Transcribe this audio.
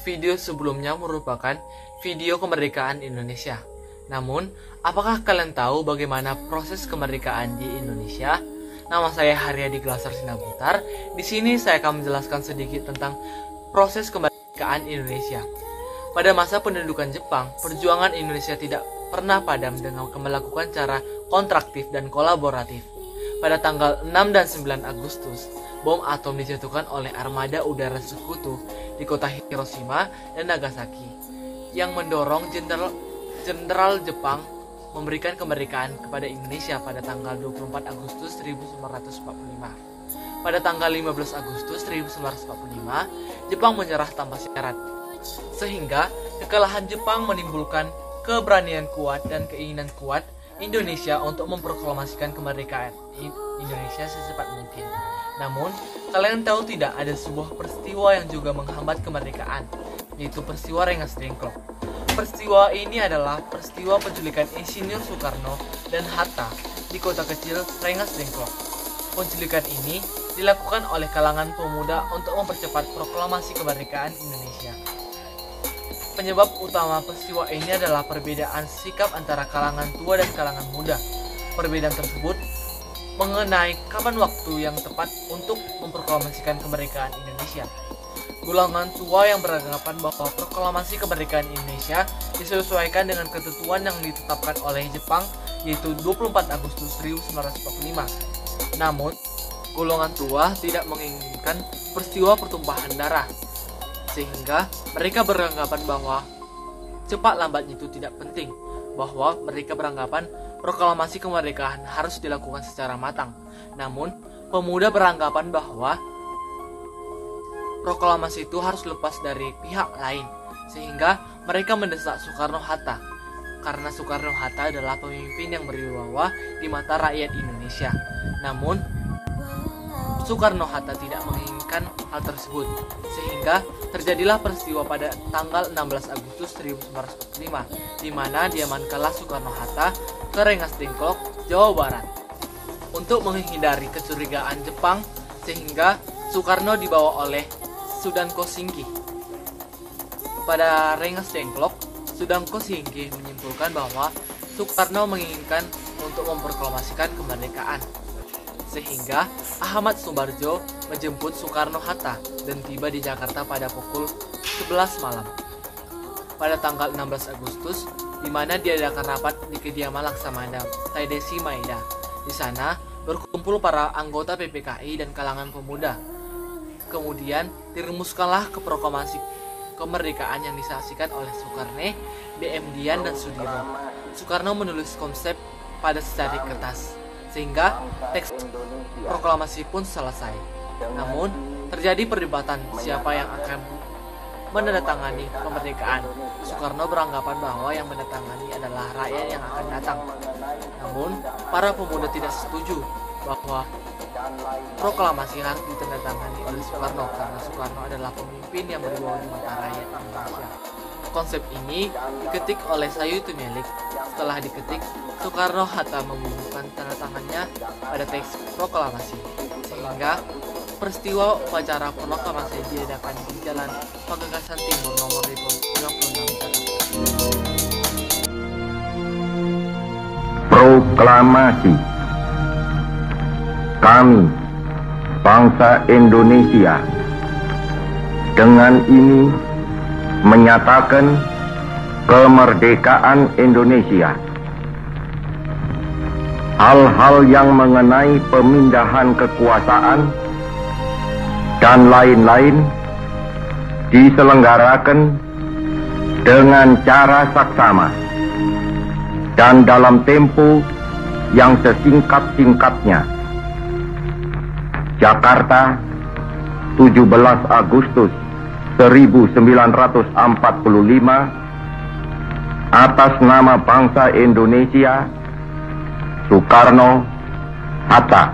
video sebelumnya merupakan video kemerdekaan Indonesia. Namun, apakah kalian tahu bagaimana proses kemerdekaan di Indonesia? Nama saya Haryadi Glasar Sinaputar. Di sini saya akan menjelaskan sedikit tentang proses kemerdekaan Indonesia. Pada masa pendudukan Jepang, perjuangan Indonesia tidak pernah padam dengan melakukan cara kontraktif dan kolaboratif. Pada tanggal 6 dan 9 Agustus, bom atom dijatuhkan oleh armada udara sekutu di kota Hiroshima dan Nagasaki, yang mendorong jenderal Jepang memberikan kemerdekaan kepada Indonesia pada tanggal 24 Agustus 1945. Pada tanggal 15 Agustus 1945, Jepang menyerah tanpa syarat. Sehingga kekalahan Jepang menimbulkan keberanian kuat dan keinginan kuat Indonesia untuk memproklamasikan kemerdekaan Indonesia secepat mungkin. Namun, kalian tahu tidak, ada sebuah peristiwa yang juga menghambat kemerdekaan, yaitu peristiwa Rengas Dengklok. Peristiwa ini adalah peristiwa penculikan Insinyur Soekarno dan Hatta di kota kecil Rengas Dengklok. Penculikan ini dilakukan oleh kalangan pemuda untuk mempercepat proklamasi kemerdekaan Indonesia. Penyebab utama peristiwa ini adalah perbedaan sikap antara kalangan tua dan kalangan muda. Perbedaan tersebut mengenai kapan waktu yang tepat untuk memproklamasikan kemerdekaan Indonesia. Golongan tua yang beranggapan bahwa proklamasi kemerdekaan Indonesia disesuaikan dengan ketentuan yang ditetapkan oleh Jepang, yaitu 24 Agustus 1945. Namun, golongan tua tidak menginginkan peristiwa pertumpahan darah, sehingga mereka beranggapan bahwa cepat lambatnya itu tidak penting, bahwa mereka beranggapan proklamasi kemerdekaan harus dilakukan secara matang. Namun, pemuda beranggapan bahwa proklamasi itu harus lepas dari pihak lain, sehingga mereka mendesak Soekarno-Hatta, karena Soekarno-Hatta adalah pemimpin yang berwibawa di mata rakyat Indonesia. Namun, Soekarno-Hatta tidak menginginkan hal tersebut, sehingga terjadilah peristiwa pada tanggal 16 Agustus 1945, di mana diamankanlah Soekarno-Hatta ke Rengas Dengklok, Jawa Barat. Untuk menghindari kecurigaan Jepang, sehingga Soekarno dibawa oleh Sudanko Singkih. Pada Rengas Dengklok, Sudanko Singkih menyimpulkan bahwa Soekarno menginginkan untuk memproklamasikan kemerdekaan, sehingga Ahmad Subarjo menjemput Soekarno-Hatta dan tiba di Jakarta pada pukul 11 malam. Pada tanggal 16 Agustus, di mana diadakan rapat di kediaman Laksamana Tadesse Maeda. Di sana berkumpul para anggota PPKI dan kalangan pemuda. Kemudian dirumuskanlah proklamasi kemerdekaan yang disaksikan oleh Soekarno, B.M. Dian, dan Sudirman. Soekarno menulis konsep pada secari kertas, sehingga teks proklamasi pun selesai. Namun, terjadi perdebatan siapa yang akan menandatangani kemerdekaan. Soekarno beranggapan bahwa yang menandatangani adalah rakyat yang akan datang. Namun, para pemuda tidak setuju bahwa proklamasi harus ditandatangani oleh Soekarno, karena Soekarno adalah pemimpin yang berwibawa di mata rakyat Indonesia. Konsep ini diketik oleh Sayuti Melik. Setelah diketik, Soekarno-Hatta mengumumkan tanda tangannya pada teks proklamasi, sehingga peristiwa upacara proklamasi diadakan di Jalan Pagakasan Timur nomor 56 Jakarta. Proklamasi. Kami, bangsa Indonesia, dengan ini menyatakan kemerdekaan Indonesia. Hal-hal yang mengenai pemindahan kekuasaan dan lain-lain diselenggarakan dengan cara saksama dan dalam tempo yang sesingkat-singkatnya. Jakarta, 17 Agustus 1945, atas nama bangsa Indonesia, Soekarno-Hatta.